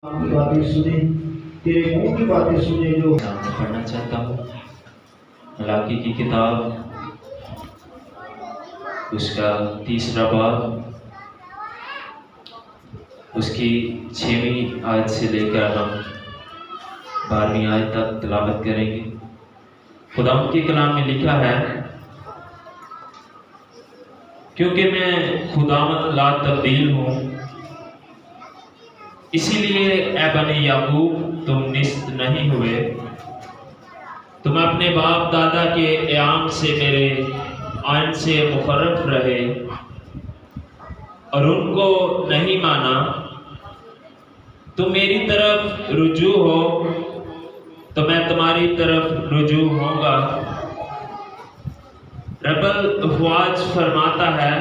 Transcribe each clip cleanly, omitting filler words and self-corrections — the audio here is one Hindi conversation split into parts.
की बातें सुने, तेरे मुंह की बातें सुने जो मैं पढ़ना चाहता हूँ। मलाकी की किताब उसका 3रा बाब उसकी 6वीं आयत से लेकर हम 12वीं आयत तक तिलावत करेंगे। खुदा के कलाम में लिखा है, क्योंकि मैं खुदावंद ला तब्दील हूँ, इसीलिए ए बनी याकूब तुम निस्त नहीं हुए। तुम अपने बाप दादा के एयाम से मेरे आयन से मुखर्रफ रहे और उनको नहीं माना। तुम मेरी तरफ रुजू हो तो मैं तुम्हारी तरफ रुजू होऊंगा। रब्बुल अफ़वाज फरमाता है,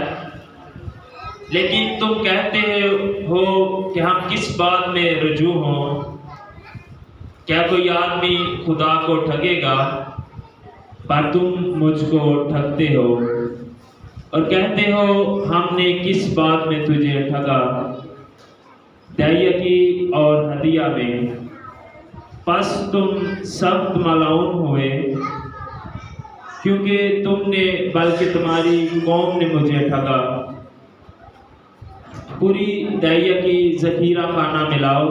लेकिन तुम कहते हो कि हम किस बात में रुजू हों? क्या कोई आदमी खुदा को ठगेगा? पर तुम मुझको ठगते हो और कहते हो, हमने किस बात में तुझे ठगा? दैयकी और हदिया में। बस तुम सख्त मलाउन हुए, क्योंकि तुमने बल्कि तुम्हारी कौम ने मुझे ठगा। पूरी दैयकी ज़ख़ीरा खाना मिलाओ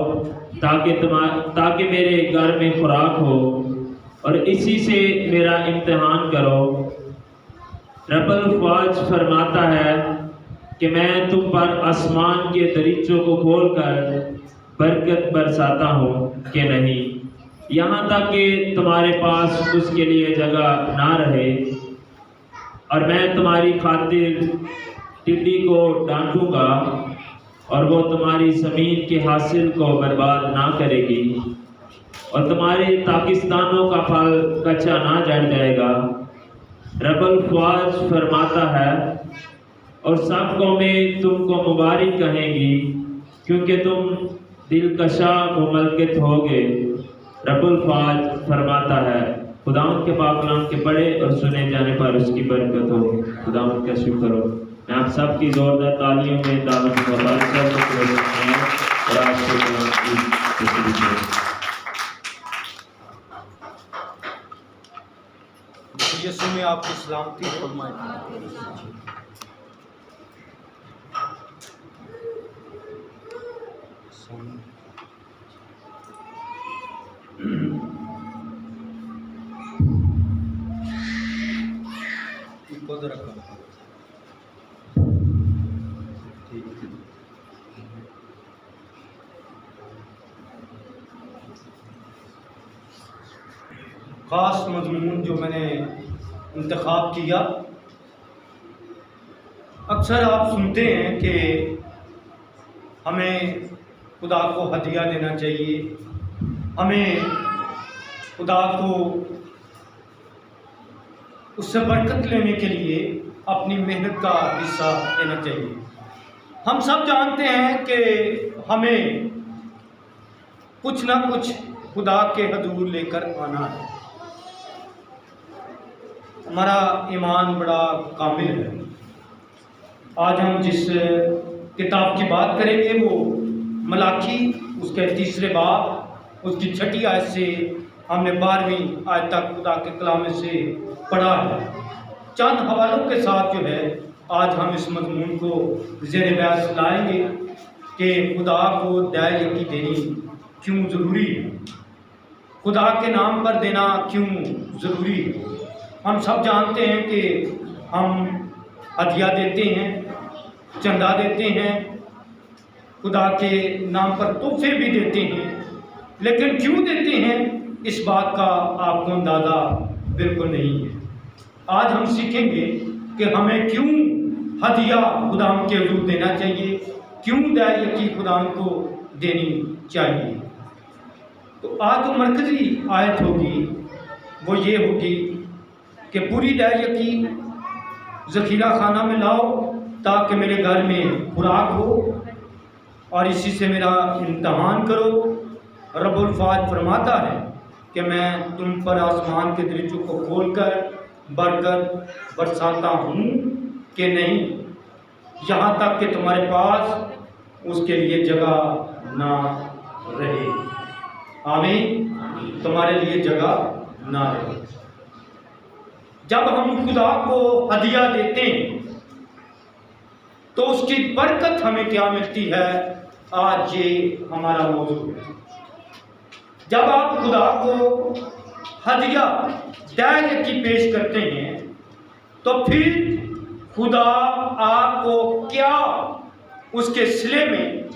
ताकि मेरे घर में खुराक हो और इसी से मेरा इम्तिहान करो। रब्बुल अफ़वाज फरमाता है कि मैं तुम पर आसमान के दरीचों को खोलकर बरकत बरसाता हूँ कि नहीं, यहाँ तक कि तुम्हारे पास उसके लिए जगह ना रहे। और मैं तुम्हारी खातिर टिड्डी को डांटूंगा और वो तुम्हारी ज़मीन के हासिल को बर्बाद ना करेगी और तुम्हारे ताकिस्तानों का फल कच्चा ना जड़ जाएगा। रब्बुल अफ़वाज फरमाता है, और सब कौमें तुमको मुबारक कहेंगी, क्योंकि तुम दिलकशा मुमलकत होगे। रब्बुल अफ़वाज फरमाता है, खुदावंद के पाक कलाम के पढ़े और सुने जाने पर उसकी बरकत हो। खुदावंद का शुक्र हो। मैं आप सब की जोरदार तालियों में दावत मुबारक करता हूं और आपके कलाम की तस्वीर यीशु में आपकी सलामती फरमाए। ख़ास मज़मून जो मैंने इंतखाब किया, अक्सर आप सुनते हैं कि हमें खुदा को हदिया देना चाहिए, हमें खुदा को उससे बरकत लेने के लिए अपनी मेहनत का हिस्सा देना चाहिए। हम सब जानते हैं कि हमें कुछ ना कुछ खुदा के हजूर लेकर आना है। हमारा ईमान बड़ा कामिल है। आज हम जिस किताब की बात करेंगे वो मलाकी उसके 3रे बाब उसकी 6ठी आयत से हमने 12वीं आयत तक खुदा के कलाम से पढ़ा है। चंद हवालों के साथ जो है आज हम इस मज़मून को ज़ेर बहस लाएंगे कि खुदा को दैयकी देनी क्यों ज़रूरी है, खुदा के नाम पर देना क्यों ज़रूरी है। हम सब जानते हैं कि हम हदिया देते हैं, चंदा देते हैं, खुदा के नाम पर तोहफे भी देते हैं, लेकिन क्यों देते हैं इस बात का आपको अंदाज़ा बिल्कुल नहीं है। आज हम सीखेंगे कि हमें क्यों हदिया खुदा के हजूर देना चाहिए, क्यों दैयकी खुदा को देनी चाहिए। तो आज जो मरकज़ी आयत होगी वो ये होगी कि पूरी दैयकी ज़ख़ीरा खाना में लाओ ताकि मेरे घर में खुराक हो और इसी से मेरा इम्तहान करो। रब्बुल अफ़वाज फरमाता है कि मैं तुम पर आसमान के दरीचों को खोलकर बरकत बरसाता हूँ कि नहीं, यहाँ तक कि तुम्हारे पास उसके लिए जगह ना रहे। आमीन। तुम्हारे लिए जगह ना रहे। जब हम खुदा को हदिया देते हैं तो उसकी बरकत हमें क्या मिलती है, आज ये हमारा मौजू है। जब आप खुदा को हदिया दायरे की पेश करते हैं तो फिर खुदा आपको क्या उसके सिले में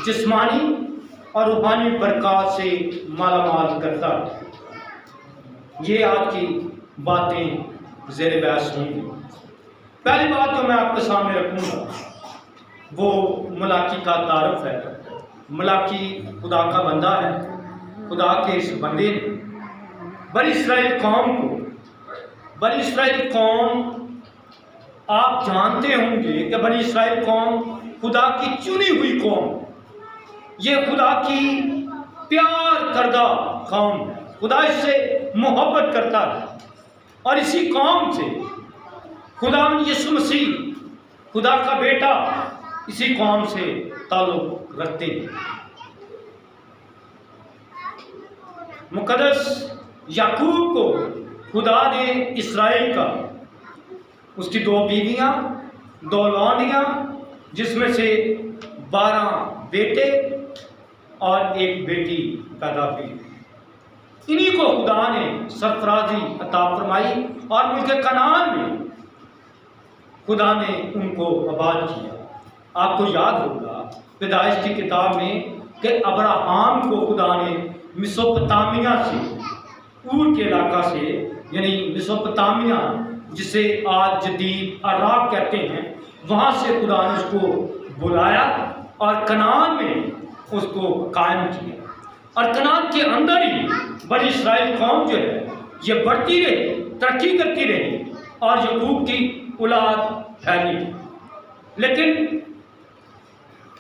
जिस्मानी और रूहानी बरकत से मालामाल करता है। ये आज की बातें ज़ेर बहस होंगी। पहली बात जो मैं आपके सामने रखूंगा वो मलाकी का तारुफ है। मलाकी खुदा का बंदा है। खुदा के इस बंदे ने बनी इस्राएल कौम, आप जानते होंगे कि बनी इस्राएल कौम खुदा की चुनी हुई कौम, ये खुदा की प्यार करदा कौम, खुदा इससे मोहब्बत करता है और इसी कौम से खुदा यीशु मसीह खुदा का बेटा इसी कौम से ताल्लुक रखते हैं। मुकद्दस याकूब को खुदा ने इस्राएल का, उसकी 2 बीवियां, 2 लौंडियां, जिसमें से 12 बेटे और 1 बेटी पैदा हुई, इन्हीं को खुदा ने सरफराजी अता फरमाई और मुल्क कनान में खुदा ने उनको आबाद किया। आपको याद होगा पैदाइश की किताब में कि अब्राहम को खुदा ने मेसोपोटामिया से, ऊर के इलाका से, यानी मेसोपोटामिया जिसे आज जदीद अराब कहते हैं, वहाँ से खुदा ने उसको बुलाया और कनान में उसको कायम किया। और कनान के अंदर ही बड़ी इस्राएल कौम जो है ये बढ़ती रही, तरक्की करती रही और याकूब की औलाद फैली। लेकिन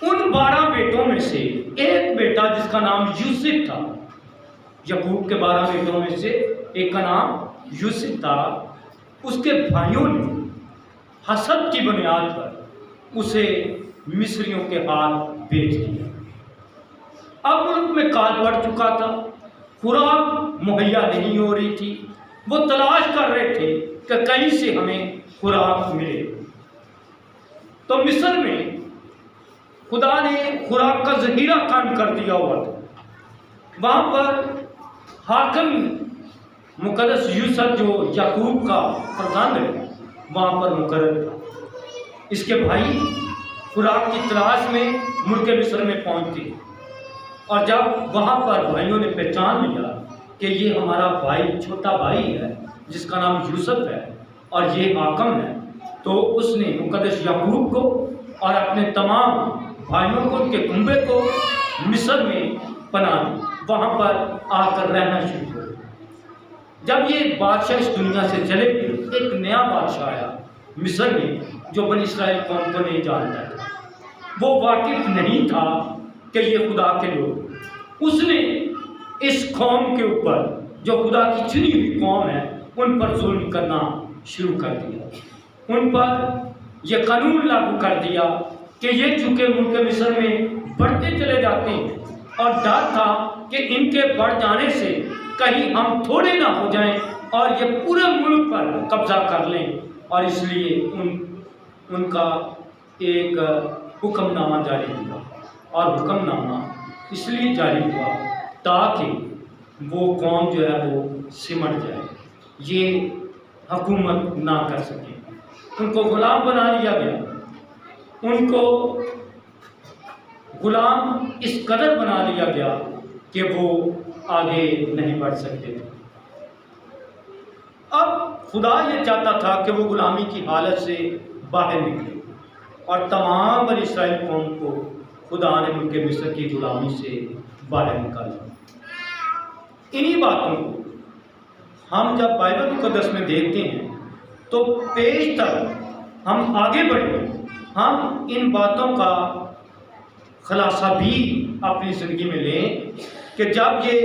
उन 12 बेटों में से एक बेटा जिसका नाम यूसुफ था, याकूब के 12 बेटों में से एक का नाम यूसुफ था, उसके भाइयों ने हसद की बुनियाद पर उसे मिस्रियों के हाथ बेच दिया। अब मुल्क में काल बढ़ चुका था, खुराक मुहैया नहीं हो रही थी, वो तलाश कर रहे थे कि कहीं से हमें खुराक मिले। तो मिस्र में खुदा ने खुराक का ज़ख़ीरा कायम कर दिया हुआ था। वहाँ पर हाकिम मुकद्दस यूसुफ जो याकूब का फर्जंद है वहाँ पर मुकर्रर था। इसके भाई खुराक की तलाश में मुल्क मिस्र में पहुँचते और जब वहाँ पर भाइयों ने पहचान लिया कि ये हमारा भाई, छोटा भाई है जिसका नाम यूसुफ है और ये हाकिम है, तो उसने मुकद्दस याकूब को और अपने तमाम भाइयों को, उनके कुंबे को मिस्र में पनाह दी, वहाँ पर आकर रहना शुरू हो। जब ये बादशाह इस दुनिया से चले गए, एक नया बादशाह आया मिस्र में जो बनी इस्राएल कौम को नहीं जानता था, वो वाकिफ नहीं था कि ये खुदा के लोग। उसने इस कौम के ऊपर जो खुदा की चुनी हुई कौम है उन पर जुल्म करना शुरू कर दिया। उन पर यह कानून लागू कर दिया कि ये चूँकि मुल्क मिस्र में बढ़ते चले जाते हैं और डर था कि इनके बढ़ जाने से कहीं हम थोड़े ना हो जाएं और ये पूरे मुल्क पर कब्जा कर लें, और इसलिए उनका एक हुक्मनामा जारी हुआ। और हुक्मनामा इसलिए जारी हुआ ताकि वो कौम जो है वो सिमट जाए, ये हुकूमत ना कर सके। उनको गुलाम बना लिया गया, उनको गुलाम इस कदर बना लिया गया कि वो आगे नहीं बढ़ सकते थे। अब खुदा ये चाहता था कि वो गुलामी की हालत से बाहर निकले और तमाम बनी इस्राएल कौम को खुदा ने उनके मिस्र की गुलामी से बाहर निकाला। इन्हीं बातों को हम जब बाइबल मुक़द्दस में देखते हैं तो पेज तक हम आगे बढ़े, हम इन बातों का खुलासा भी अपनी ज़िंदगी में लें कि जब ये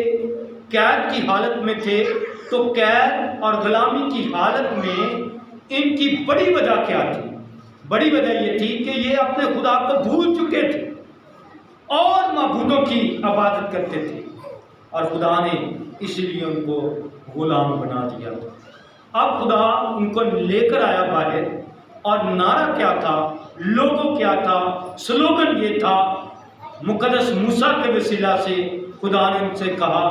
कैद की हालत में थे तो कैद और गुलामी की हालत में इनकी बड़ी वजह क्या थी? बड़ी वजह ये थी कि ये अपने खुदा को भूल चुके थे और माबूदों की इबादत करते थे। और खुदा ने इसलिए उनको गुलाम बना दिया। अब खुदा उनको लेकर आया बाहर, और नारा क्या था, लोगो क्या था, स्लोगन ये था, मुकद्दस मूसा के वसीला से खुदा ने उनसे कहा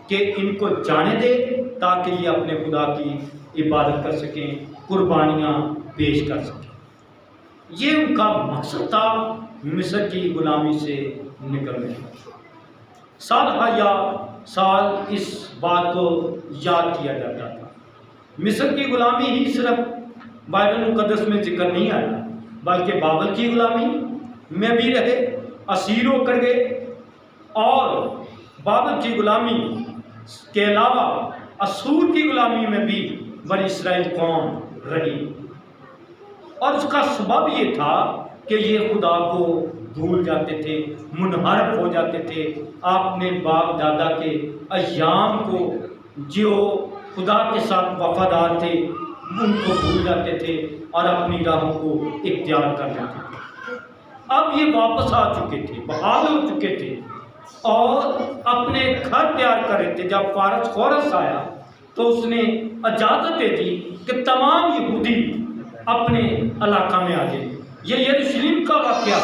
कि इनको जाने दे ताकि ये अपने खुदा की इबादत कर सकें, कुर्बानियाँ पेश कर सकें। ये उनका मकसद था मिस्र की गुलामी से निकलने का। साल या साल इस बात को याद किया जाता था। मिस्र की गुलामी ही सिर्फ बाइबल मुकद्दस में जिक्र नहीं आया, बल्कि बाबल की गुलामी में भी रहे, असीर होकर गए, और बाबल की गुलामी के अलावा असूर की गुलामी में भी बनी इस्राएल कौम रही। और उसका सबब ये था कि ये खुदा को भूल जाते थे, मुनहरफ हो जाते थे, अपने बाप दादा के अय्याम को जो खुदा के साथ वफादार थे उनको भूल जाते थे और अपनी राहों को इख्तियार कर लेते थे। अब ये वापस आ चुके थे, बहाल हो चुके थे और अपने घर तैयार कर रहे थे। जब फारस खोरस आया तो उसने इजाज़त दे दी कि तमाम यहूदी अपने इलाका में आ गए। ये यरूशलेम का वाक़या,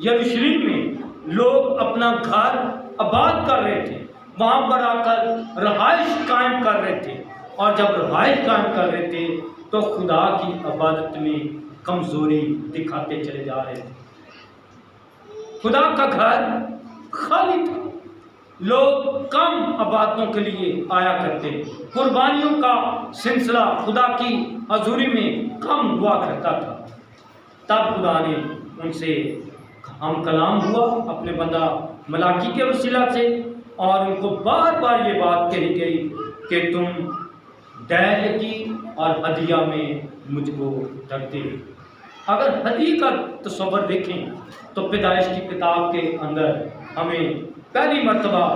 यरूशलेम में लोग अपना घर आबाद कर रहे थे, वहाँ पर आकर रहाइश कायम कर रहे थे, और जब रहाइश कायम कर रहे थे तो खुदा की इबादत में कमज़ोरी दिखाते चले जा रहे थे। खुदा का घर खाली था, लोग कम इबादतों के लिए आया करते, कुर्बानियों का सिलसिला खुदा की हजूरी में कम हुआ करता था। तब खुदा ने उनसे हम कलाम हुआ अपने बंदा मलाकी के वसीला से, और उनको बार बार ये बात कही गई कि तुम दैल की और हदिया में मुझको डरते हो। अगर हदी का तस्वर देखें तो पैदाइश की किताब के अंदर हमें पहली मर्तबा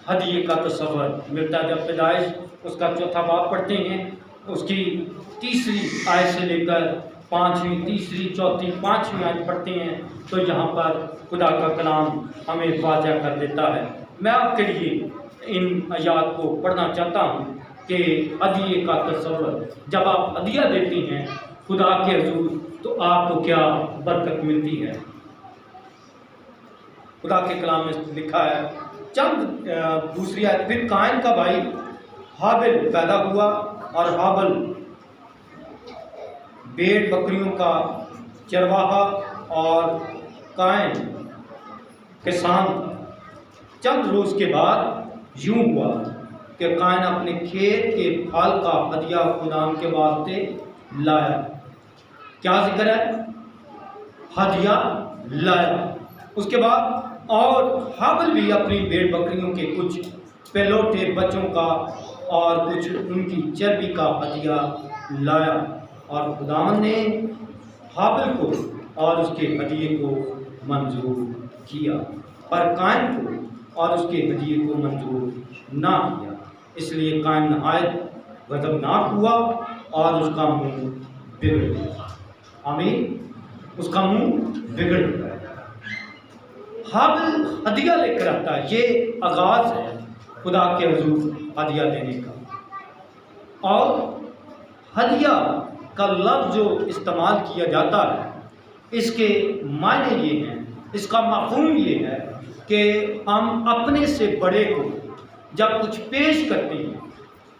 हदिये का तस्वर मिलता है। जब पैदाइश उसका चौथा बाब पढ़ते हैं, उसकी तीसरी आयत से लेकर पाँचवीं, तीसरी, चौथी, पाँचवीं आयत पढ़ते हैं तो यहाँ पर खुदा का कलाम हमें वाज़ह कर देता है। मैं आपके लिए इन आयात को पढ़ना चाहता हूँ कि हदिये का तस्वर, जब आप हदिया देते हैं खुदा के हुजूर तो आपको क्या बरकत मिलती है। खुदा के कलाम में लिखा है, चंद दूसरी आयत, फिर कायन का भाई हाबिल पैदा हुआ, और हाबिल भेड़ बकरियों का चरवाहा और कायन किसान। चंद रोज के बाद यूं हुआ कि कायन अपने खेत के फल का हदिया खुदा के वास्ते लाया। क्या जिक्र है? हदिया लाया। उसके बाद और हाबिल भी अपनी भेड़ बकरियों के कुछ पहलौठे बच्चों का और कुछ उनकी चर्बी का हदिया लाया, और खुदावंद ने हाबिल को और उसके हदिये को मंजूर किया, पर कायन को और उसके हदिये को मंजूर ना किया। इसलिए कायन नहायत गज़बनाक हुआ और उसका मुंह बिगड़ गया। आमीन। उसका मुंह बिगड़ गया। हाबिल हदिया लेकर आता है, ये आगाज़ है खुदा के हुजूर हदिया देने का। और हदिया का लफ्ज़ जो इस्तेमाल किया जाता है, इसके मायने ये हैं, इसका मफ़हूम ये है कि हम अपने से बड़े को जब कुछ पेश करते हैं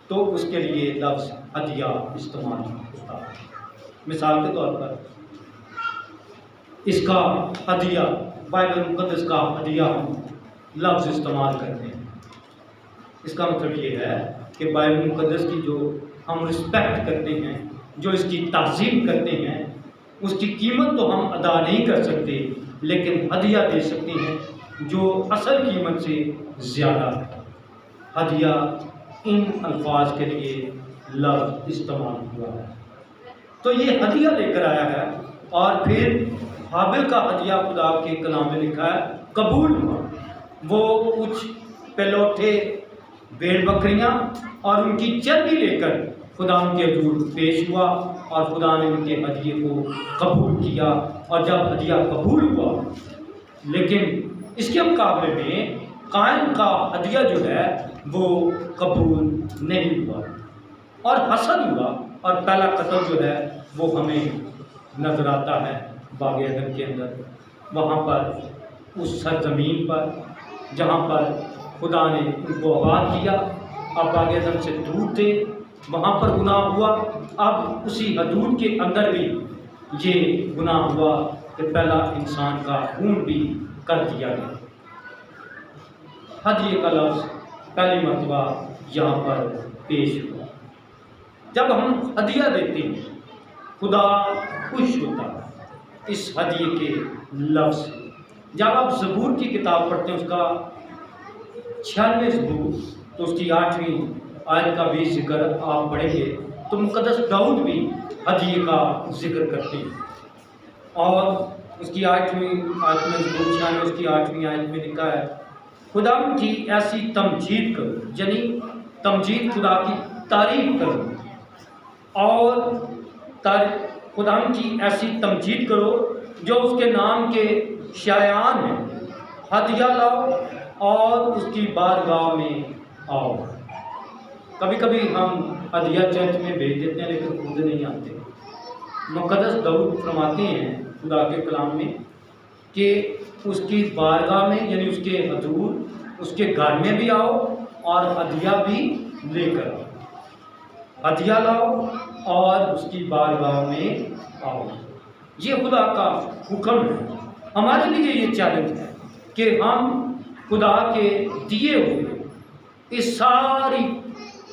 तो उसके लिए लफ्ज़ हदिया इस्तेमाल होता है। मिसाल के तौर पर इसका हदिया, बाइबल मुकद्दस का हदिया हम लफ्ज़ इस्तेमाल करते हैं। इसका मतलब ये है कि बाइबल मुकद्दस की जो हम रिस्पेक्ट करते हैं, जो इसकी ताज़ीम करते हैं, उसकी कीमत तो हम अदा नहीं कर सकते, लेकिन हदिया दे सकते हैं जो असल कीमत से ज़्यादा है। हदिया इन अल्फाज के लिए लफ्ज़ इस्तेमाल हुआ है। तो ये हदिया लेकर आया है, और फिर हाबिल का हदिया खुदा के कलाम में लिखा है कबूल हुआ। वो कुछ पहलौठे भेड़ बकरियाँ और उनकी चर्बी लेकर खुदा के हुजूर पेश हुआ, और खुदा ने उनके हदिये को कबूल किया। और जब हदिया कबूल हुआ, लेकिन इसके मुकाबले में कायन का हदिया जो है वो कबूल नहीं हुआ और हसद हुआ। और पहला कत्ल जो है वो हमें नजर आता है बाग एदन के अंदर, वहाँ पर उस सरजमीन पर जहाँ पर खुदा ने उनको आबाद किया। अब बाग एदन से दूर थे, वहाँ पर गुनाह हुआ। अब उसी हदूद के अंदर भी ये गुनाह हुआ कि पहला इंसान का खून भी कर दिया गया। हदिये का लफ्ज़ पहली मरतबा यहाँ पर पेश हुआ। जब हम हदिया देते हैं खुदा खुश होता है इस हदिये के लफ्ज़ से। जब आप ज़बूर की किताब पढ़ते हैं, उसका 96 ज़बूर, तो उसकी 8वीं आयत का भी जिक्र आप पढ़ेंगे तो मुक़द्दस दाऊद भी हदिये का जिक्र करते हैं। और उसकी 8वीं आयत में, ज़बूर 96 उसकी 8वीं आयत में लिखा है, खुदा की ऐसी तमजीद करो, यानी तमजीद खुदा की तारीफ़ करो और खुदा की ऐसी तमजीद करो जो उसके नाम के शायान हैं। हदिया लाओ और उसकी बारगाह में आओ। कभी कभी हम हदिया चर्च में भेज देते हैं लेकिन खुद नहीं आते। मुक़द्दस दाऊद फरमाते हैं खुदा के कलाम में कि उसकी बारगाह में यानी उसके हजूर, उसके घर में भी आओ और हदिया भी लेकर आओ। हदिया लाओ और उसकी बारगाह में आओ। ये खुदा का हुक्म है। हमारे लिए ये चैलेंज है कि हम खुदा के दिए हुए इस सारी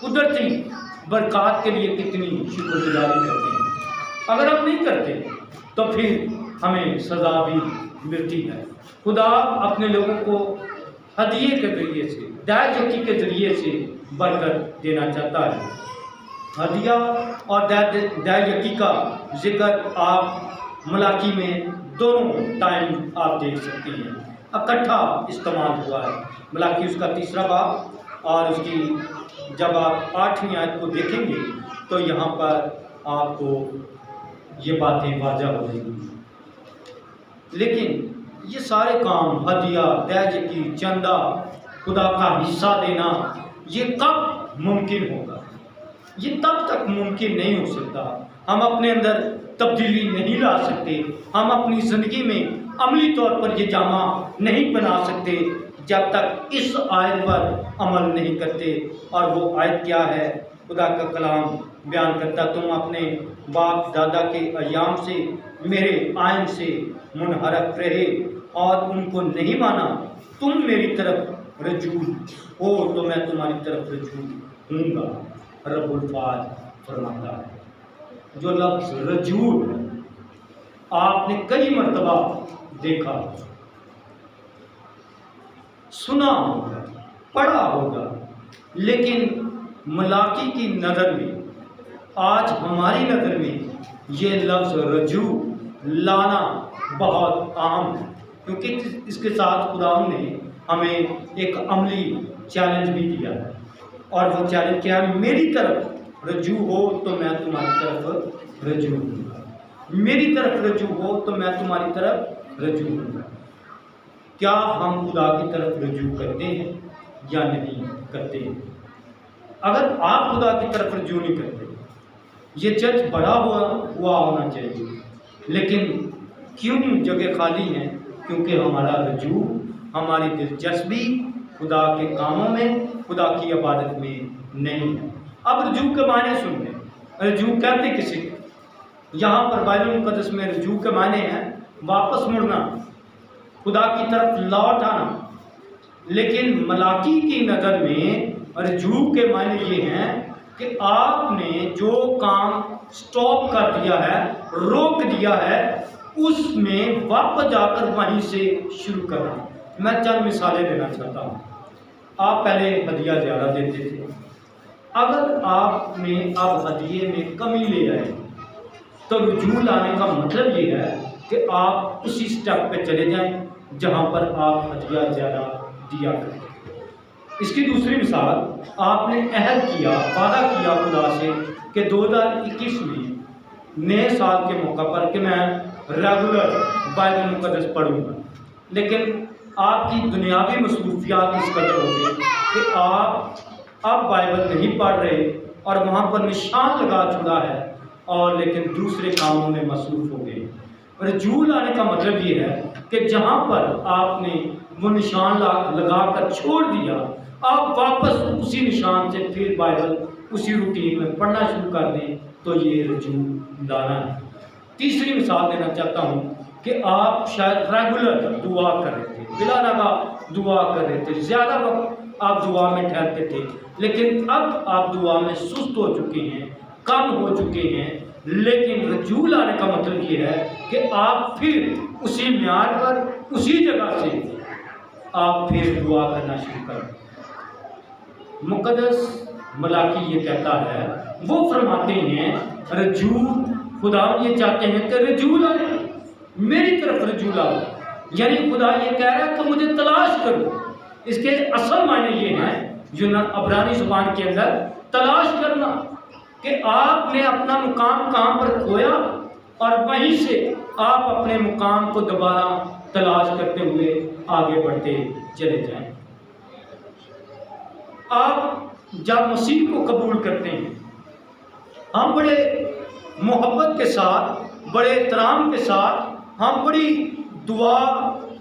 कुदरती बरक़ात के लिए कितनी शुक्रगुजारी करते हैं। अगर हम नहीं करते तो फिर हमें सज़ा भी मिलती है। खुदा अपने लोगों को हदिये के ज़रिए से, दायजकी के ज़रिए से बरकत देना चाहता है। हदिया और दायजकी का जिक्र आप मलाकी में दोनों टाइम आप देख सकते हैं, इकट्ठा इस्तेमाल हुआ है। मलाकी उसका 3रा बाब और उसकी जब आप 8वीं आयत को देखेंगे तो यहाँ पर आपको ये बातें वाज़ह हो जाएंगी। लेकिन ये सारे काम हदिया, दायजकी, चंदा, खुदा का हिस्सा देना, ये कब मुमकिन होगा? ये तब तक मुमकिन नहीं हो सकता। हम अपने अंदर तब्दीली नहीं ला सकते, हम अपनी ज़िंदगी में अमली तौर पर ये जामा नहीं बना सकते जब तक इस आयत पर अमल नहीं करते। और वो आयत क्या है? खुदा का कलाम बयान करता, तुम अपने बाप दादा के अयाम से, मेरे आयन से मुनहरफ रहे और उनको नहीं माना। तुम मेरी तरफ रजू हो तो मैं तुम्हारी तरफ रजू हूँगा, रब्बुल फाज फरमाता है। जो लफ्ज़ रजू आपने कई मर्तबा देखा, सुना होगा, पढ़ा होगा, लेकिन मलाकी की नज़र में, आज हमारी नज़र में ये लफ्ज़ रजू लाना बहुत आम है, क्योंकि इसके साथ खुदा ने हमें एक अमली चैलेंज भी दिया है। और वो चैलेंज क्या है? मेरी तरफ रजू हो तो मैं तुम्हारी तरफ रजू हूँगा, मेरी तरफ रजू हो तो मैं तुम्हारी तरफ रजू हूँगा। क्या हम खुदा की तरफ रजू करते हैं या नहीं करते हैं? अगर आप खुदा की तरफ रजू नहीं करते, ये चर्च बड़ा हुआ होना चाहिए, लेकिन क्यों जगह खाली है? क्योंकि हमारा रजू, हमारी दिलचस्पी खुदा के कामों में, खुदा की इबादत में नहीं है। अब रजू के मायने सुन लें। रजू कहते किसी, यहाँ पर बाइबल मुक़द्दस में रजू के मायने हैं वापस मुड़ना, खुदा की तरफ लौट आना। लेकिन मलाकी की नज़र में रजू के मायने ये हैं कि आपने जो काम स्टॉप कर दिया है, रोक दिया है, उसमें वापस जाकर वहीं से शुरू करना। मैं चंद मिसालें देना चाहता हूँ। आप पहले हदिया ज़्यादा देते थे, अगर आपने अब हदिये में कमी ले आए तो रजू लाने का मतलब ये है कि आप उसी स्टेप पे चले जाएं जहाँ पर आप हदिया ज़्यादा दिया करें। इसकी दूसरी मिसाल, आपने अहद किया, वादा किया खुदा से कि 2021 में नए साल के मौका पर कि मैं रेगुलर बाइबल मुक़द्दस पढ़ूँगा, लेकिन आपकी दुनियावी मसरूफियात इस कदर हो गई कि आप अब बाइबल नहीं पढ़ रहे और वहाँ पर निशान लगा छोड़ा है और लेकिन दूसरे कामों में मसरूफ हो गए। रजूल आने का मतलब ये है कि जहाँ पर आपने वो निशान लगा कर छोड़ दिया, आप वापस उसी निशान से फिर बाइबल उसी रूटीन में पढ़ना शुरू कर दें, तो ये रजूल लाना है। तीसरी मिसाल देना चाहता हूँ कि आप शायद रेगुलर दुआ कर रहे थे, बिला लगा दुआ कर रहे थे, ज़्यादा वक्त आप दुआ में ठहरते थे, लेकिन अब आप दुआ में सुस्त हो चुके हैं, कम हो चुके हैं। लेकिन रजूल आने का मतलब ये है कि आप फिर उसी म्यार पर, उसी जगह से आप फिर दुआ करना शुरू करें। मुक़द्दस मलाकी ये कहता है, वो फरमाते हैं रजूल, खुदा ये चाहते हैं कि रजूल आए, मेरी तरफ रजूल आओ। यानी खुदा ये कह रहा है कि मुझे तलाश करो। इसके असल मायने ये हैं जो ना अब्रानी ज़ुबान के अंदर तलाश करना, कि आपने अपना मुकाम कहाँ पर खोया और वहीं से आप अपने मुकाम को दोबारा तलाश करते हुए आगे बढ़ते चले जाएं। आप जब मसीह को कबूल करते हैं, हम बड़े मोहब्बत के साथ, बड़े एहतराम के साथ, हम बड़ी दुआ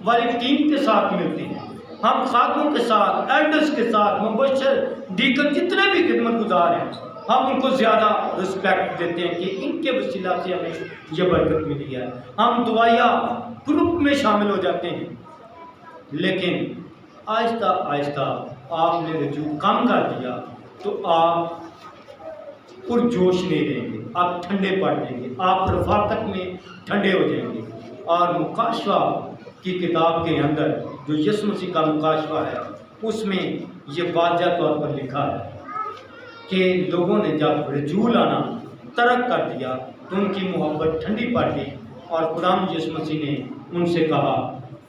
वाली टीम के साथ मिलते हैं। हम खादमों के साथ, एल्डर्स के साथ, मुबशर, डीकन, जितने भी खिदमत गुजार हैं, हम उनको ज़्यादा रिस्पेक्ट देते हैं कि इनके वसीला से हमें यह बरकत मिली है। हम दुआया ग्रुप में शामिल हो जाते हैं। लेकिन आहिस्ता आहिस्ता आपने रजू कम कर दिया तो आप पुरजोश नहीं रहेंगे, आप ठंडे पड़ जाएंगे, आप रफाकत में ठंडे हो जाएंगे। और मुकाशवा की किताब के अंदर जो यीशु मसीह का मुकाशवा है, उसमें ये वाज़ह तौर पर लिखा है कि लोगों ने जब रजूल आना तर्क कर दिया तो उनकी मोहब्बत ठंडी पड़ गई और खुदाम यीशु मसीह ने उनसे कहा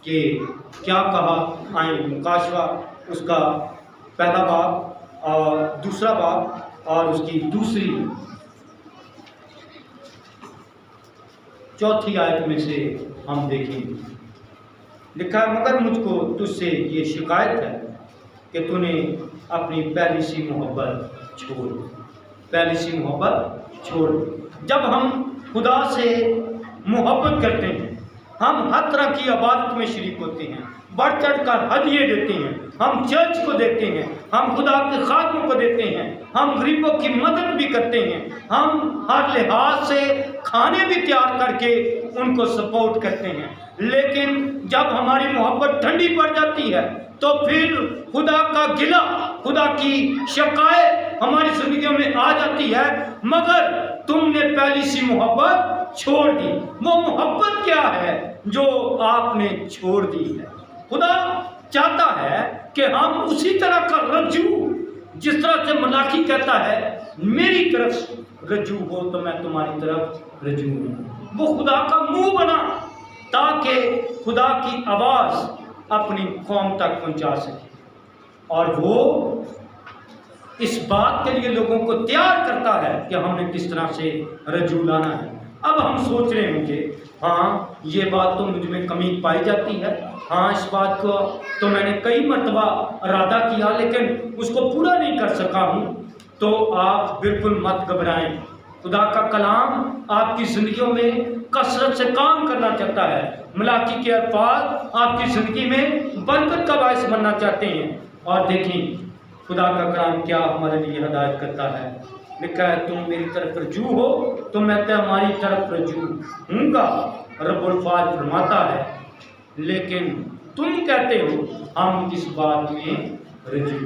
कि क्या कहा, आए मुकाशवा उसका पहला बाब और दूसरा बाब और उसकी दूसरी चौथी आयत में से हम देखेंगे। लिखा है, मगर मुझको तुझसे ये शिकायत है कि तूने अपनी पहली सी मोहब्बत छोड़, पहली सी मोहब्बत छोड़। जब हम खुदा से मोहब्बत करते हैं, हम हर तरह की इबादत में शरीक होते हैं, बढ़ चढ़ कर हदिये देते हैं, हम चर्च को देते हैं, हम खुदा के खादमों को देते हैं, हम गरीबों की मदद भी करते हैं, हम हर लिहाज से खाने भी तैयार करके उनको सपोर्ट करते हैं। लेकिन जब हमारी मोहब्बत ठंडी पड़ जाती है तो फिर खुदा का गिला, खुदा की शिकायत हमारी जिंदगियों में आ जाती है, मगर तुमने पहली सी मोहब्बत छोड़ दी। वो मोहब्बत क्या है जो आपने छोड़ दी है? खुदा चाहता है कि हम उसी तरह का रज्जू, जिस तरह से मलाकी कहता है मेरी तरफ रज्जू हो तो मैं तुम्हारी तरफ रज्जू हूँ, वो खुदा का मुंह बना ताकि खुदा की आवाज़ अपनी कौम तक पहुंचा सके। और वो इस बात के लिए लोगों को तैयार करता है कि हमने किस तरह से रजू लाना है। अब हम सोच रहे होंगे, हाँ ये बात तो मुझ में कमी पाई जाती है, हाँ इस बात को तो मैंने कई मरतबा इरादा किया लेकिन उसको पूरा नहीं कर सका हूँ। तो आप बिल्कुल मत घबराएं, खुदा का कलाम आपकी ज़िंदगियों में कसरत से काम करना चाहता है। मलाकी के अल्फाज आपकी ज़िंदगी में बरकत का बायस बनना चाहते हैं। और देखें खुदा का कलाम क्या हमारे लिए हदायत करता है। लिखा है, तुम मेरी तरफ रजू हो तो मैं तुम्हारी तरफ रजू हूँगा, रब्बुल फाज फरमाता है। लेकिन तुम कहते हो हम किस बात में रजू,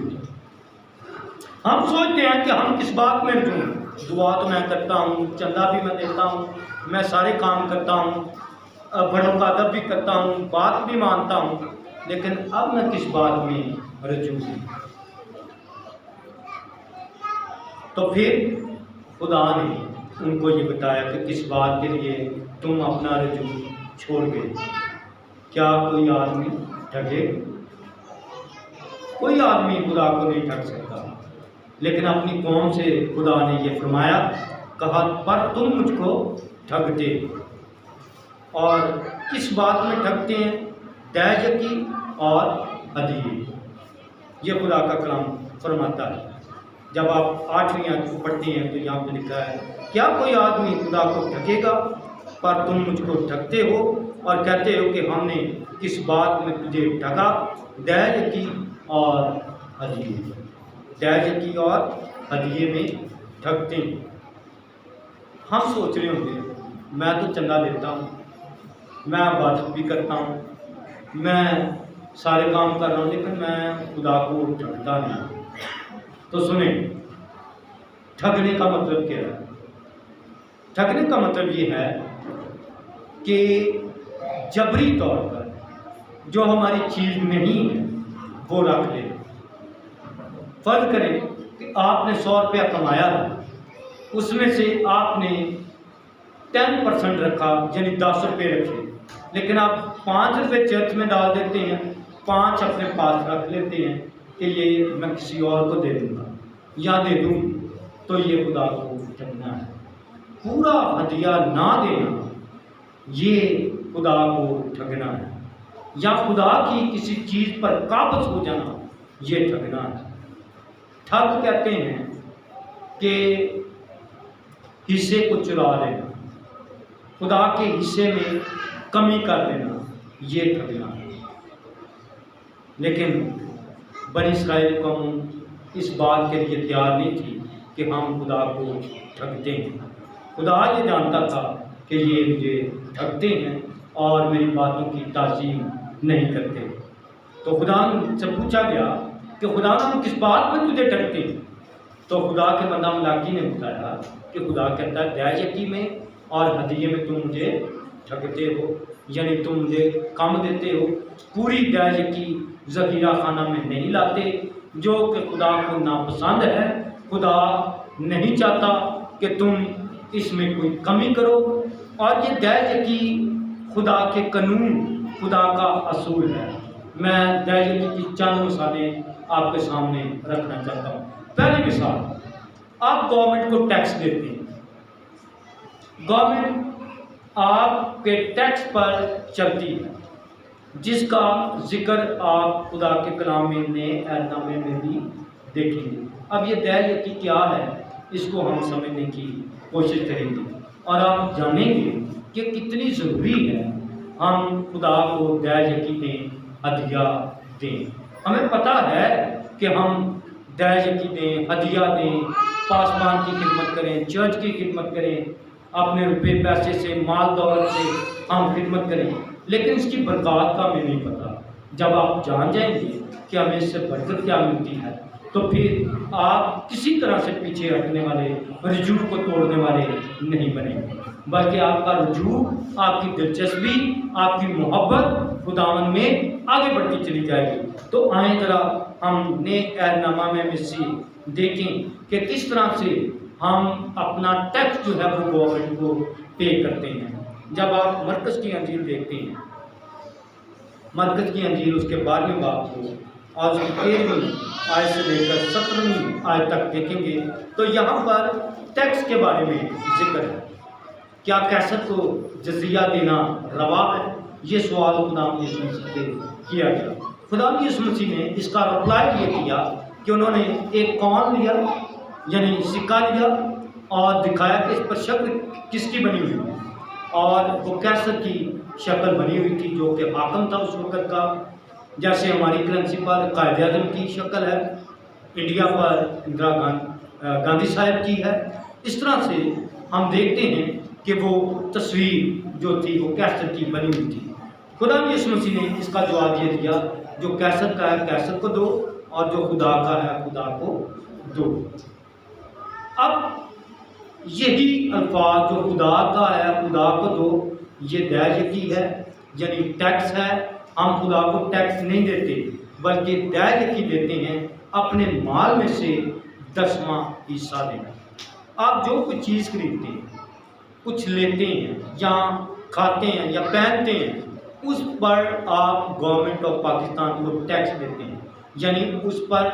हम सोचते हैं कि हम किस बात में रजू। दुआ तो मैं करता हूँ, चंदा भी मैं देता हूँ, मैं सारे काम करता हूँ, बड़ों का अदब भी करता हूँ, बात भी मानता हूँ, लेकिन अब मैं किस बात में रजू हूँ। तो फिर खुदा ने उनको ये बताया कि किस बात के लिए तुम अपना रजू छोड़ गए। क्या कोई आदमी ठगे? कोई आदमी खुदा को नहीं ठग सकता, लेकिन अपनी कौम से खुदा ने ये फरमाया, कहा पर तुम मुझको ठगते। और किस बात में ठगते हैं? दैज की और हदिये। ये खुदा का कलाम फरमाता है। जब आप 8वीं आयत को पढ़ते हैं तो यहाँ पे लिखा है, क्या कोई आदमी खुदा को ठगेगा? पर तुम मुझको ठगते हो और कहते हो कि हमने किस बात में तुझे ठगा? दैर्य की और हदिये, दैर्य की और हदिये में ठगते हैं। हम सोच रहे होंगे मैं तो चंदा देता हूँ, मैं इबादत भी करता हूँ, मैं सारे काम कर रहा हूँ, लेकिन मैं खुदा को ठगता नहीं। तो सुने, ठगने का मतलब क्या है? ठगने का मतलब ये है कि जबरी तौर पर जो हमारी चीज़ नहीं है वो रख ले। फर्ज करें कि आपने 100 रुपया कमाया है, उसमें से आपने 10% रखा, यानी 10 रुपये रखे, लेकिन आप 5 रुपये चर्च में डाल देते हैं, 5 अपने पास रख लेते हैं कि ये मैं किसी और को दे दूँगा या दे दूँ, तो ये खुदा को ठगना है। पूरा हदिया ना देना ये खुदा को ठगना है, या खुदा की किसी चीज़ पर काबज हो जाना ये ठगना है। ठग कहते हैं कि हिस्से को चुरा लेना, खुदा के हिस्से में कमी कर देना, ये ठगना है। लेकिन बनी इस्राएल कौम इस बात के लिए तैयार नहीं थी कि हम खुदा को ठगते हैं। खुदा ये जानता था कि ये मुझे ठगते हैं और मेरी बातों की ताज़ीम नहीं करते। तो खुदा से पूछा गया कि खुदा हम किस बात में तुझे ठगते हैं? तो खुदा के बंदा मलाकी ने बताया कि खुदा कहता है दैर्यकी में और हदिये में तुम मुझे ठगते हो, यानी तुम मुझे कम देते हो, पूरी दैर्यकी ज़ख़ीरा खाना में नहीं लाते, जो कि खुदा को नापसंद है। खुदा नहीं चाहता कि तुम इसमें कोई कमी करो, और ये दैर्यकी खुदा के कानून, खुदा का असूल है। मैं दैर्यकी की चंद मिसालें आपके सामने रखना चाहता हूँ। पहली मिसाल, आप गवर्नमेंट को टैक्स देते हैं, गवर्नमेंट आपके टैक्स पर चलती है, जिसका जिक्र आप खुदा के कलाम में ऐतनामे में भी देखेंगे। अब ये दैर्यकी क्या है, इसको हम समझने की कोशिश करेंगे और आप जानेंगे कि कितनी ज़रूरी है हम खुदा को दैर्यकी दें, हदिया दें। हमें पता है कि हम दैर्यकी दें, हदिया दें, पासबान की खिदमत करें, चर्च की खिदमत करें, अपने रुपए पैसे से, माल दौलत से हम खिदमत करें, लेकिन इसकी बरकत का हमें नहीं पता। जब आप जान जाएंगे कि हमें इससे बरकत क्या मिलती है, तो फिर आप किसी तरह से पीछे हटने वाले, रुजू को तोड़ने वाले नहीं बनेंगे, बल्कि आपका रुजू, आपकी दिलचस्पी, आपकी मोहब्बत खुदावन में आगे बढ़ती चली जाएगी। तो आए ज़रा हमने ऐतनामा में मिस्सी देखें कि किस तरह से हम अपना टैक्स जो है वो गवर्नमेंट को पे करते हैं। जब आप मरकज़ की अंजील देखते हैं, मरकज़ की अंजील उसके 12वें बाब को और उसकी 13वीं आयत से लेकर 17वीं आयत तक देखेंगे, तो यहाँ पर टैक्स के बारे में जिक्र है। क्या कैसर को जजिया देना रवा है? ये सवाल खुदा यीशु मसीह से किया गया। खुदा यीशु मसीह ने इसका रिप्लाई ये किया कि उन्होंने एक कौन लिया, यानी सिक्का लिया, और दिखाया कि इस पर शक्ल किसकी बनी हुई है, और वो कैसर की शक्ल बनी हुई थी जो कि हाकम था उस वक़्त का। जैसे हमारी करेंसी पर कायदे आज़म की शक्ल है, इंडिया पर इंदिरा गांधी साहब की है। इस तरह से हम देखते हैं कि वो तस्वीर जो थी वो कैसर की बनी हुई थी। खुदा यीशु मसीह ने इसका जवाब ये दिया, जो कैसर का है कैसर को दो, और जो खुदा का है खुदा को दो। अब यही अल्फाज, जो खुदा का है खुदा को दो, ये दैर्यकी है, यानी टैक्स है। हम खुदा को टैक्स नहीं देते, बल्कि दैर्यकी देते हैं, अपने माल में से 10वां हिस्सा देना। आप जो कुछ चीज़ खरीदते हैं, कुछ लेते हैं या खाते हैं या पहनते हैं, उस पर आप गवर्नमेंट ऑफ पाकिस्तान को टैक्स देते हैं, यानी उस पर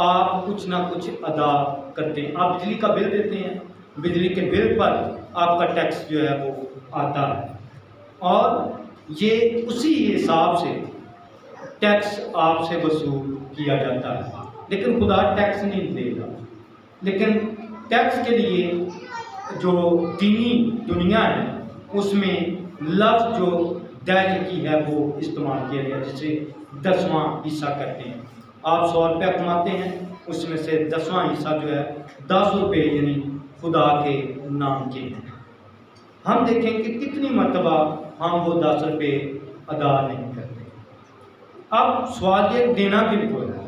आप कुछ ना कुछ अदा करते हैं। आप बिजली का बिल देते हैं, बिजली के बिल पर आपका टैक्स जो है वो आता है, और ये उसी हिसाब से टैक्स आपसे वसूल किया जाता है, लेकिन खुदा टैक्स नहीं देगा। लेकिन टैक्स के लिए जो दीनी दुनिया है उसमें लफ्ज़ जो दहेज की है वो इस्तेमाल किया गया, जिसे 10वां हिस्सा कहते हैं। आप 100 रुपया कमाते हैं, उसमें से 10वां हिस्सा जो है 10 रुपये यानी खुदा के नाम के हैं। हम देखें कि कितनी मरतबा हम वो 10 रुपये अदा नहीं करते। अब सवाल ये देना बिल्कुल है।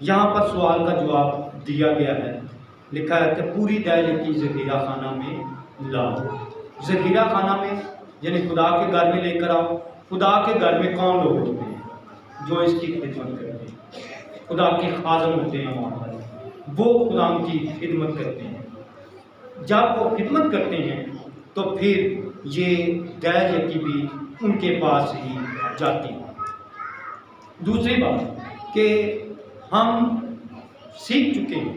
यहाँ पर सवाल का जवाब दिया गया है, लिखा है कि पूरी दहेज की ज़ख़ीरा खाना में लाओ। ज़ख़ीरा खाना में यानी खुदा के घर में लेकर आओ। खुदा के घर में कौन लोग होते हैं जो इसकी खिदमत करते हैं? खुदा के खादम होते हैं वहाँ पर, वो खुदा की खिदमत करते हैं। जब वो खिदमत करते हैं तो फिर ये दहेज की भी उनके पास ही जाती है। दूसरी बात कि हम सीख चुके हैं,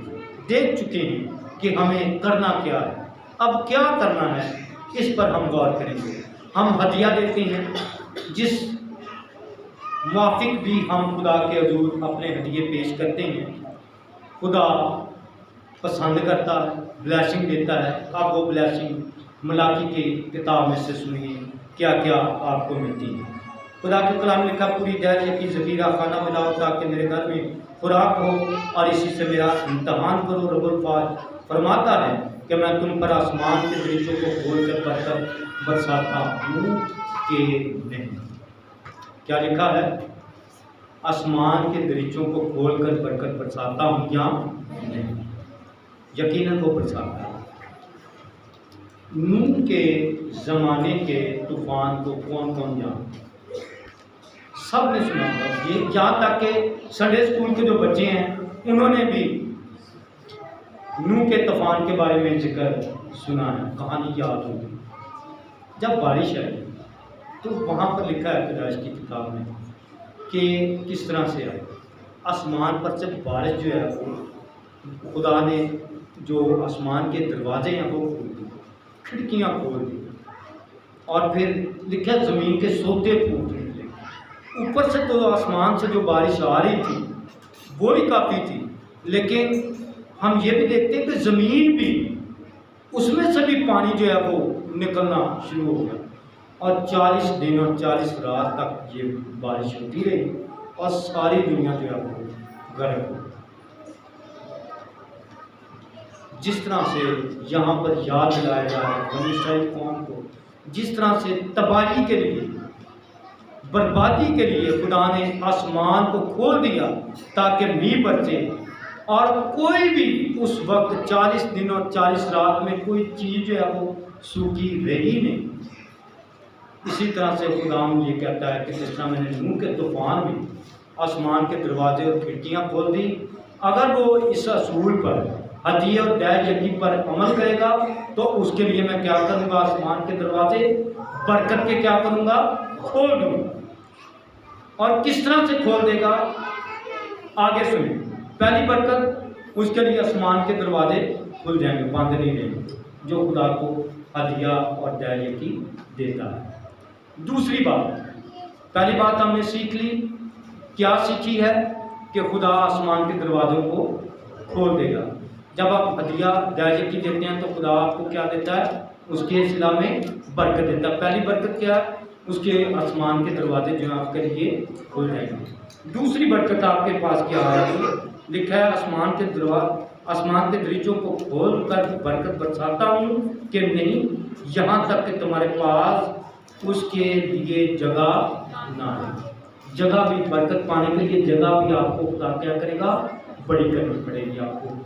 देख चुके हैं कि हमें करना क्या है। अब क्या करना है इस पर हम गौर करेंगे। हम हदिया देते हैं, जिस मुआफिक भी हम खुदा के हजूर अपने हदिये पेश करते हैं, खुदा पसंद करता है, ब्लेसिंग देता है। अब वो ब्लेसिंग मलाकी की किताब में से सुनिए क्या क्या आपको मिलती है। खुदा के कलाम लिखा, पूरी दहेज की ज़ख़ीरा खाना मिलाओ ताकि मेरे घर में खुराक हो और इसी से मेरा इम्तहान करो। रब्बुल फाज फरमाता है कि मैं तुम पर आसमान के दरीचों को खोल कर बरकत बरसाता हूँ कि नहीं। क्या लिखा है? आसमान के दरीचों को खोल कर बरकत बरसाता हूँ या नहीं? यकीनन वो बरसाता है। नूह के ज़माने के तूफान को कौन कौन जानता? सब ने सुना होगा। ये यहाँ तक कि संडे स्कूल के जो बच्चे हैं उन्होंने भी नूह के तूफान के बारे में जिक्र सुना है, कहानी याद होगी। जब बारिश आई तो वहाँ पर लिखा है पैदाइश की किताब में कि किस तरह से आई। आसमान पर से बारिश जो है वो खुदा ने जो आसमान के दरवाजे हैं वो खोल दिए, खिड़कियाँ खोल दी, और फिर लिखा ज़मीन के सोते फूट निकले। ऊपर से तो आसमान से जो बारिश आ रही थी वो ही काफ़ी थी, लेकिन हम ये भी देखते हैं कि ज़मीन भी, उसमें से भी पानी जो है वो निकलना शुरू हो गया। और 40 दिन और 40 रात तक ये बारिश होती रही और सारी दुनिया जो है वो गर्म हो। जिस तरह से यहाँ पर याद दिलाया जा रहा है बनी इस्राइल कौम को, जिस तरह से तबाही के लिए, बर्बादी के लिए खुदा ने आसमान को खोल दिया ताकि मींह बरसे, और कोई भी उस वक्त 40 दिन और 40 रात में कोई चीज़ जो है वो सूखी रही नहीं। इसी तरह से खुदा ये कहता है कि जिस तरह मैंने नूह के तूफान में आसमान के दरवाजे और खिड़कियाँ खोल दी, अगर वो इस असूल पर, हदिये और दहेज पर अमल करेगा तो उसके लिए मैं क्या करूँगा? आसमान के दरवाजे बरकत के क्या करूँगा? खोल दूँगा। और किस तरह से खोल देगा आगे सुनिए। पहली बरकत, उसके लिए आसमान के दरवाजे खुल जाएंगे, बंद नहीं रहेंगे, जो खुदा को हदिया और दहेज की देता है। दूसरी बात, पहली बात हमने सीख ली, क्या सीखी है? कि खुदा आसमान के दरवाज़ों को खोल देगा। जब आप हदिया दहेज की देते हैं तो खुदा आपको क्या देता है? उसके सिला में बरकत देता है। पहली बरकत क्या है? उसके आसमान के दरवाजे जो आपके लिए खुल जाएंगे। दूसरी बरकत आपके पास क्या है? लिखा है आसमान के दरीचों को खोल कर बरकत बरसाता हूँ कि नहीं, यहाँ तक कि तुम्हारे पास उसके लिए जगह ना है। जगह भी, बरकत पाने के लिए जगह भी आपको खुदा क्या करेगा? बड़ी करनी पड़ेगी आपको।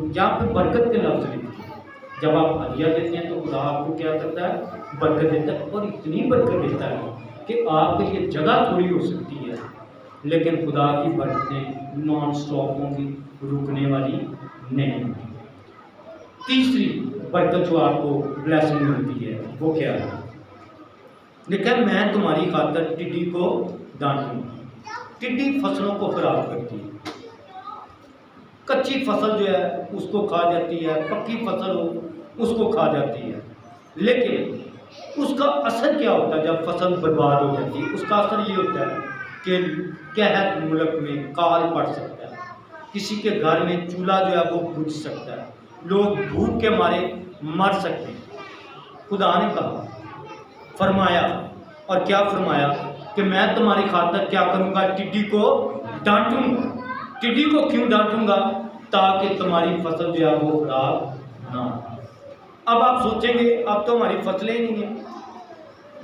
यहाँ पे बरकत के लफ्ज़ लिखे, जब आप हदिया देते हैं तो खुदा आपको क्या करता है? बरकत देता है, और इतनी बरकत देता है कि आपके लिए जगह थोड़ी हो सकती है, लेकिन खुदा की बरकतें नॉन स्टॉप होंगी, रुकने वाली नहीं होंगी। तीसरी बरकत जो आपको ब्लेसिंग मिलती है वो क्या है? लिखा, मैं तुम्हारी खातर टिड्डी को डांटूंगा। टिड्डी फसलों को खराब करती है। कच्ची फसल जो है उसको खा जाती है, पक्की फसल हो उसको खा जाती है, लेकिन उसका असर क्या होता है जब फसल बर्बाद हो जाती है? उसका असर ये होता है के कहत मुल्क में काल पड़ सकता है, किसी के घर में चूल्हा जो है वो बुझ सकता है, लोग भूख के मारे मर सकते हैं। खुदा ने कहा, फरमाया, और क्या फरमाया कि मैं तुम्हारी खातिर क्या करूँगा, टिड्डी को डांटूंगा। टिड्डी को क्यों डांटूंगा? ताकि तुम्हारी फसल जो है वो खराब ना हो। अब आप सोचेंगे अब तो हमारी फसलें ही नहीं है,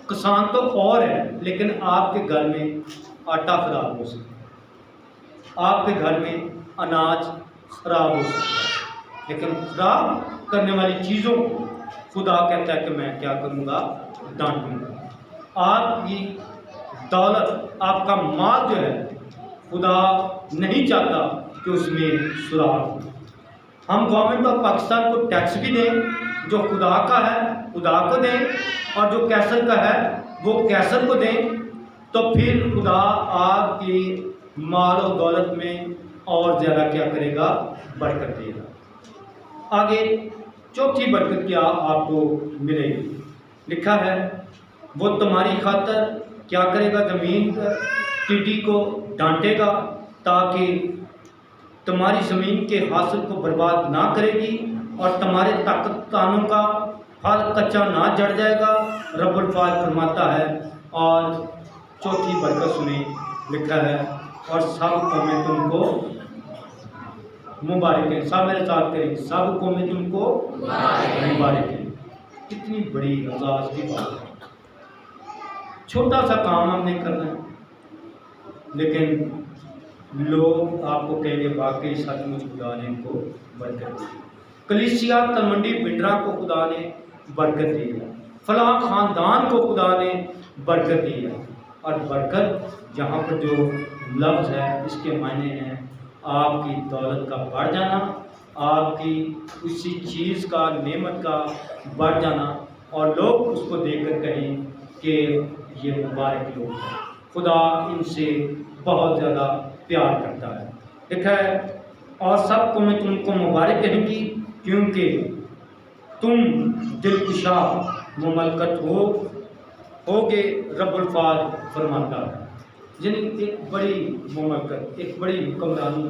किसान तो और है, लेकिन आपके घर में आटा खराब हो सकता है, आपके घर में अनाज खराब हो सकता है, लेकिन खराब करने वाली चीज़ों को खुदा कहता है कि मैं क्या करूँगा, डांटूंगा। आपकी दौलत, आपका माल जो है, खुदा नहीं चाहता कि उसमें सुराग हो। हम गवर्नमेंट ऑफ पाकिस्तान को टैक्स भी दें, जो खुदा का है खुदा को दें, और जो कैसर का है वो कैसर को दें, तो फिर खुदा आपकी माल और दौलत में और ज़्यादा क्या करेगा, बरकत देगा। आगे चौथी बरकत क्या आपको मिलेगी, लिखा है वो तुम्हारी खातिर क्या करेगा, ज़मीन पर टिड्डी को डांटेगा ताकि तुम्हारी ज़मीन के हासिल को बर्बाद ना करेगी, और तुम्हारे ताकतानों का फल कच्चा ना जड़ जाएगा, रब्बुल फाज फरमाता है। और चौथी बरकत सुने, लिखा है और सब कौमें तुमको मुबारक हैं। सब मेरे साथ करें, सब कौमें तुमको मुबारक हैं। कितनी बड़ी एजाज़ की बात है। छोटा सा काम हमने करना है, लेकिन लोग आपको कहेंगे वाकई सचमुच खुदा ने इनको बरकत दी। कलीसिया तलमंडी बिंडरा को खुदा ने बरकत दी है, फलां ख़ानदान को खुदा ने बरकत दी है। और बरकत यहाँ पर जो लफ्ज़ है, इसके मायने हैं आपकी दौलत का बढ़ जाना, आपकी उसी चीज़ का, नेमत का बढ़ जाना, और लोग उसको देखकर कहें कि ये मुबारक लोग हैं, खुदा इनसे बहुत ज़्यादा प्यार करता है। लिखा है और सब कौमें तुमको मुबारक कहेंगी, क्योंकि तुम दिलकुशा मुमलकत होगे, रब्बुल फाज फरमाता है। यानी एक बड़ी मुमलकत, एक बड़ी हुक्मरानी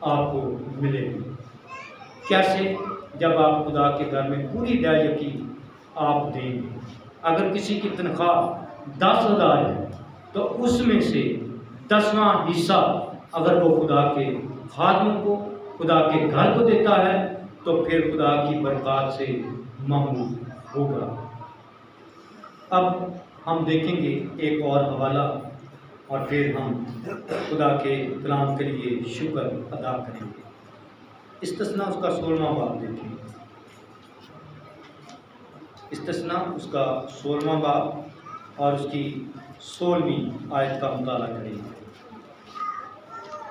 आपको मिलेगी। कैसे? जब आप खुदा के घर में पूरी दया यकीन आप देंगे। अगर किसी की तनख्वाह 10,000 है, तो उसमें से 10वां हिस्सा अगर वो खुदा के खादमों को, खुदा के घर को देता है, तो फिर खुदा की बरकत से महमूद होगा। अब हम देखेंगे एक और हवाला, और फिर हम खुदा के कलाम के लिए शुक्र अदा करेंगे। इस्तिस्ना उसका 16वां बाब देखेंगे। इस्तिस्ना उसका 16वां बाब और उसकी 16वीं आयत का मुताला करेंगे।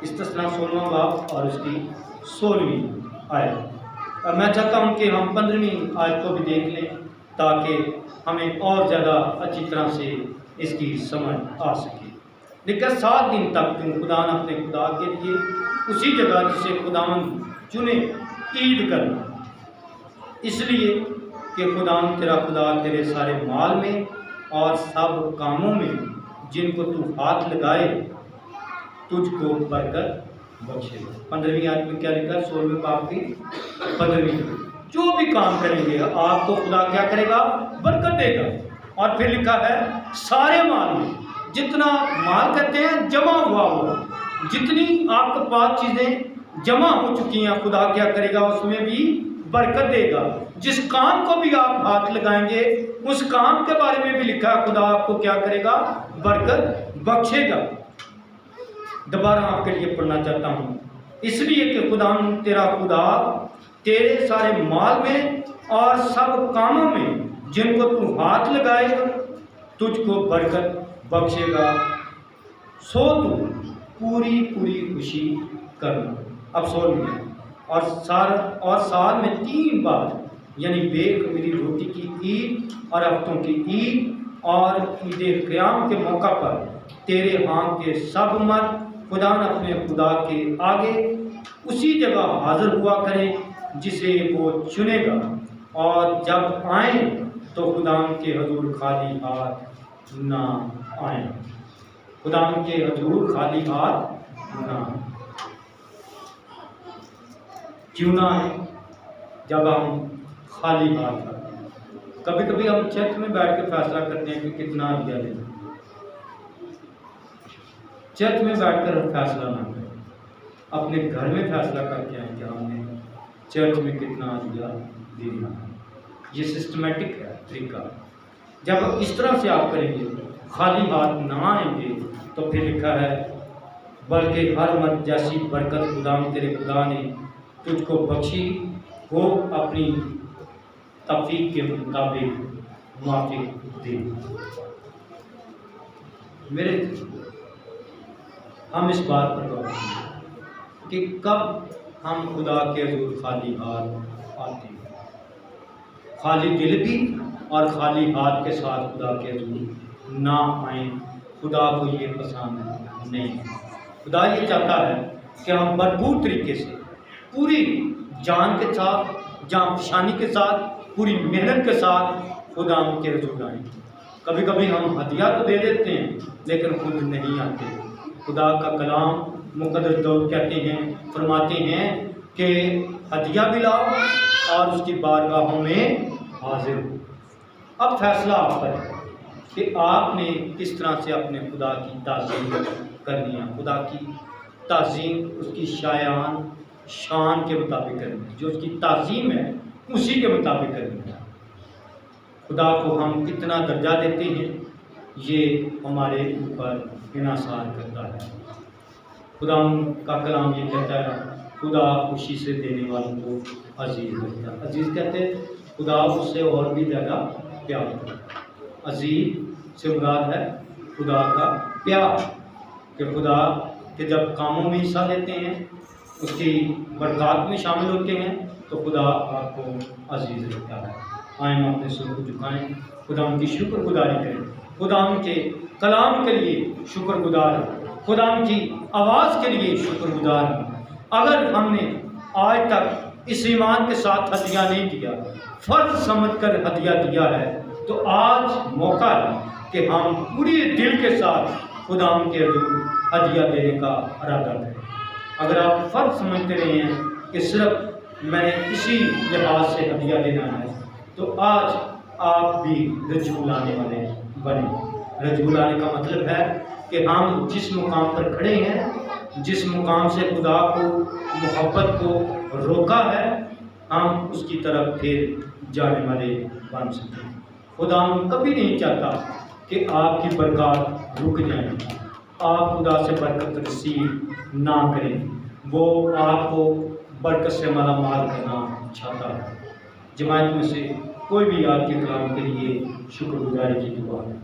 इस्तिस्ना 16वां बाब और उसकी 16वीं आयत। और मैं चाहता हूँ कि हम 15वीं आयत को भी देख लें, ताकि हमें और ज़्यादा अच्छी तरह से इसकी समझ आ सके। लेकिन 7 दिन तक तुम खुदा अपने खुदा के लिए उसी जगह जिसे खुदावन चुने ईद करना, इसलिए कि खुदावन तेरा खुदा तेरे सारे माल में और सब कामों में जिनको तू हाथ लगाए तुझको बरकत बख्शेगा। 15वीं आयत में क्या लिखा है? 16वें बाब की 15वीं। जो भी काम करेंगे आपको खुदा क्या करेगा? बरकत देगा। और फिर लिखा है सारे माल में, जितना माल कहते हैं जमा हुआ होगा, जितनी आपके पास चीज़ें जमा हो चुकी हैं, खुदा क्या करेगा? उसमें भी बरकत देगा। जिस काम को भी आप हाथ लगाएंगे उस काम के बारे में भी लिखा है, खुदा आपको क्या करेगा? बरकत बख्शेगा। दोबारा आपके लिए पढ़ना चाहता हूँ, इसलिए कि खुदा तेरा खुदा तेरे सारे माल में और सब कामों में जिनको तू हाथ लगाएगा तुझको बरकत बख्शेगा, सो तू पूरी पूरी खुशी करना। अब 16 और साल में 3 बार, यानी बेखमीरी रोटी की ईद और हफ्तों की ईद और ईद क़याम के मौका पर तेरे हाथ के सब मर्द खुदा अपने खुदा के आगे उसी जगह हाजिर हुआ करें जिसे वो चुनेगा, और जब आए तो खुदा के हजूर खाली हाथ ना आए। खुदा के हजूर खाली हाथ ना क्यों ना आए जब हम खाली हाथ आते हैं। कभी कभी हम चर्च में बैठ के फैसला करते हैं कि कितना दिया लेना। चर्च में बैठकर फैसला ना करें, अपने घर में फैसला करके आए कि हमने चर्च में कितना दिया देना है। ये सिस्टमेटिक है तरीका। जब इस तरह से आप करेंगे, खाली हाथ ना आएंगे, तो फिर लिखा है बल्कि हर मत जैसी बरकत खुदा तेरे खुदा ने तुझको बख्शी हो अपनी तौफीक के मुताबिक मुआफिक दे। मेरे हम इस बात पर गौर करें कि कब हम खुदा के हजूर खाली हाथ आते हैं। खाली दिल भी और खाली हाथ के साथ खुदा के हजूर ना आए। खुदा को ये पसंद नहीं है। खुदा ये चाहता है कि हम भरपूर तरीके से, पूरी जान के साथ, जान फशानी के साथ, पूरी मेहनत के साथ खुदा के हजूर आए। कभी कभी हम हदिया तो दे देते हैं लेकिन खुद नहीं आते। खुदा का कलाम मुक़द्दस दाऊद कहते हैं, फरमाते हैं कि हदिया भी लाओ और उसकी बारगाहों में हाजिर हो। अब फैसला आप पर है कि आपने किस तरह से अपने खुदा की ताज़ीम करनी है। खुदा की ताज़ीम उसकी शायान शान के मुताबिक करनी है। जो उसकी ताज़ीम है उसी के मुताबिक करनी है। खुदा को हम कितना दर्जा देते हैं ये हमारे ऊपर इन्हिसार करता है। खुदा का कलाम ये कहता है, खुदा खुशी से देने वालों को अजीज़ रखता है। अजीज़ कहते हैं खुदा उससे और भी ज़्यादा प्यार करता है। अजीज़ से मुराद है खुदा का प्यार, कि खुदा के जब कामों में हिस्सा लेते हैं, उसकी बरक़ात में शामिल होते हैं, तो खुदा आपको अजीज़ रखता है। आए हम अपने सिर को झुकाएं, खुदा उनकी शुक्रगुजारी करें, खुदा उनके कलाम के लिए शुक्रगुजार हैं, खुदा उनकी आवाज़ के लिए शुक्रगुजार हैं। अगर हमने आज तक इस ईमान के साथ हदिया नहीं दिया, फ़र्ज समझकर हदिया दिया है, तो आज मौका है कि हम पूरे दिल के साथ खुदा के हजूर हदिया देने का इरादा करें। अगर आप फ़र्ज समझते रहे हैं कि सिर्फ मैंने इसी लिहाज से हदिया देना है, तो आज आप भी रजू लाने वाले बने। रजू लाने का मतलब है कि हम जिस मुकाम पर खड़े हैं, जिस मुकाम से खुदा को मोहब्बत को रोका है, हम उसकी तरफ फिर जाने वाले बन सकें। खुदा कभी नहीं चाहता कि आपकी बरकत रुक जाए, आप खुदा से बरकत रिसीव ना करें। वो आपको बरकत से माला माल करना चाहता है। जमात में से कोई भी आज के कलाम के लिए शुक्रगुजारी की दुआ है।